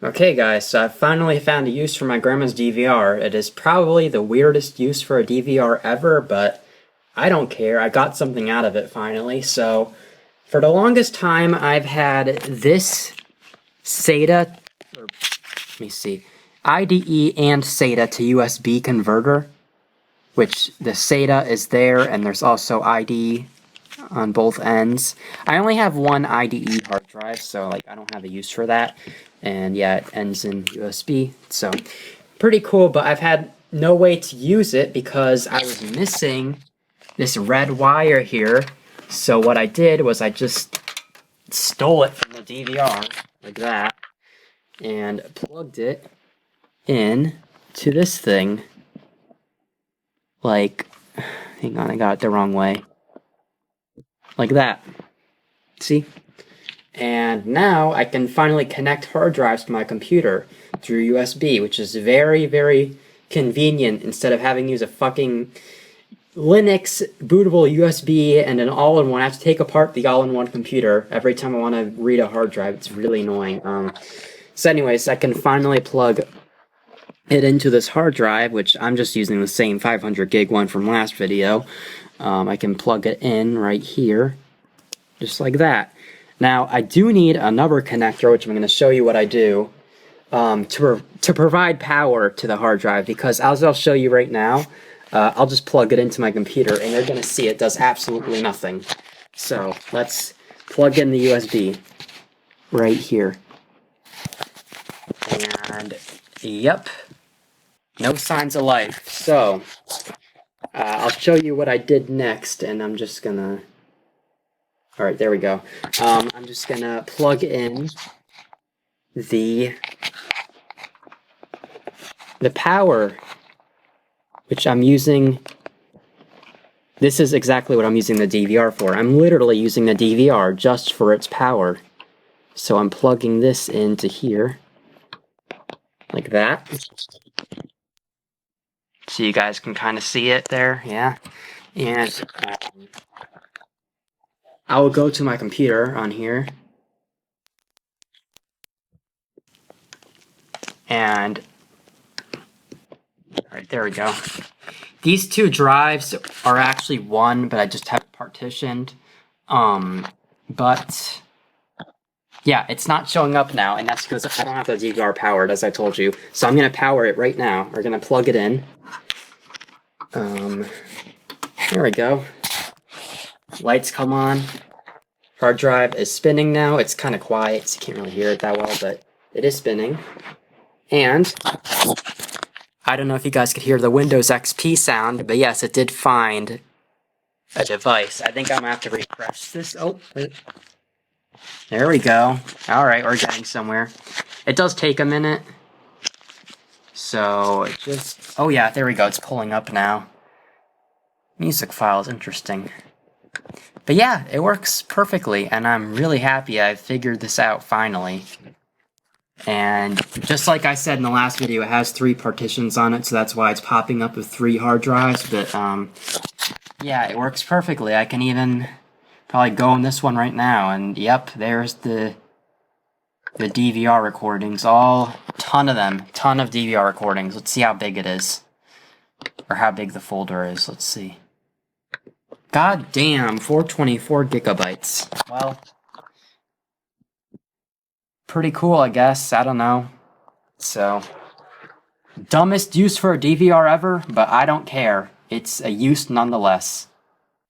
Okay guys, so I finally found a use for my grandma's DVR. It is probably the weirdest use for a DVR ever, but I don't care. I got something out of it finally. So for the longest time, I've had this SATA, or let me see, IDE and SATA to USB converter, which the SATA is there and there's also IDE on both ends. I only have one IDE hard drive, so like I don't have a use for that. And yeah, it ends in USB, so pretty cool, but I've had no way to use it because I was missing this red wire here. So what I did was I just stole it from the DVR, like that, and plugged it in to this thing. Like, hang on, I got it the wrong way. Like that. See? And now I can finally connect hard drives to my computer through USB, which is very, very convenient instead of having to use a fucking Linux bootable USB and an all-in-one. I have to take apart the all-in-one computer every time I want to read a hard drive. It's really annoying. So anyways, I can finally plug it into this hard drive, which I'm just using the same 500 gig one from last video. I can plug it in right here, just like that. Now, I do need another connector, which I'm going to show you what I do, to provide power to the hard drive, because as I'll show you right now, I'll just plug it into my computer, and you're going to see it does absolutely nothing. So, let's plug in the USB right here. And, yep, no signs of life. So, I'll show you what I did next, and I'm just going to... Alright, there we go. I'm just gonna plug in the power, which I'm using. This is exactly what I'm using the DVR for. I'm literally using the DVR just for its power. So I'm plugging this into here, like that. So you guys can kind of see it there, yeah? And I will go to my computer on here. And, alright, there we go. These two drives are actually one, but I just have it partitioned. But, yeah, it's not showing up now, and that's because I don't have the DVR powered, as I told you. So I'm going to power it right now. We're going to plug it in. There we go. Lights come on. Hard drive is spinning now. It's kind of quiet, so you can't really hear it that well, but it is spinning. And I don't know if you guys could hear the Windows XP sound, but yes, it did find a device. I think I'm gonna have to refresh this. Oh, wait. There we go. Alright, we're getting somewhere. It does take a minute. So, it just... Oh yeah, there we go. It's pulling up now. Music file is interesting. But yeah, it works perfectly, and I'm really happy I figured this out finally. And just like I said in the last video, it has 3 partitions on it, so that's why it's popping up with 3 hard drives, but yeah, it works perfectly. I can even probably go on this one right now, and yep, there's the DVR recordings, ton of them, ton of DVR recordings. Let's see how big it is, or how big the folder is. Let's see. God damn, 424 gigabytes. Well, pretty cool, I guess. I don't know. So, dumbest use for a DVR ever, but I don't care. It's a use nonetheless.